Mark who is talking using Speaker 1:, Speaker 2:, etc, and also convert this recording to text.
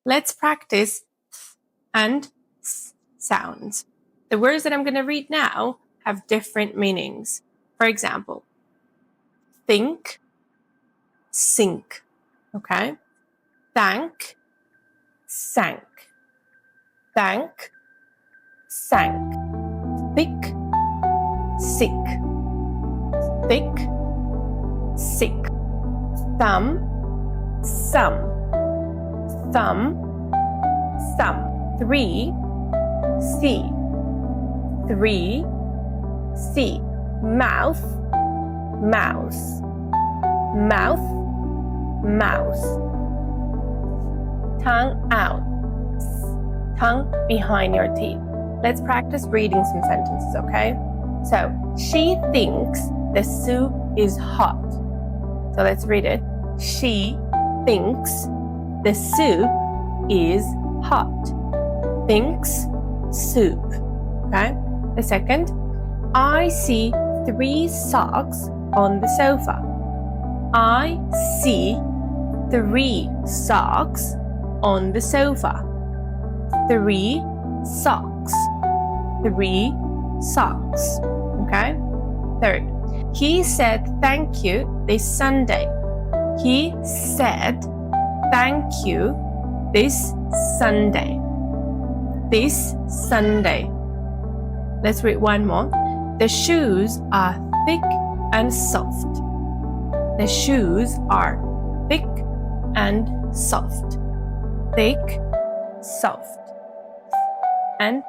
Speaker 1: Let's practice th and s sounds. The words that I'm going to read now have different meanings. For example, think, sink, okay? Thank, sank. Thank, sank. Thick, sick. Thick, sick. Thumb, some. Thumb, some. 3, see. 3, see. Mouth, mouse. Mouth, mouse. Tongue out. Tongue behind your teeth. Let's practice reading some sentences, okay? So, she thinks the soup is hot. So let's read it. She thinks the soup is hot. Thinks, soup. Okay? The second, I see 3 socks on the sofa. I see 3 socks on the sofa. 3 socks. 3 socks. Okay? Third, he said thank you this Sunday. He said thank you this Sunday. This Sunday. Let's read one more. The shoes are thick and soft. The shoes are thick and soft. Thick, soft. And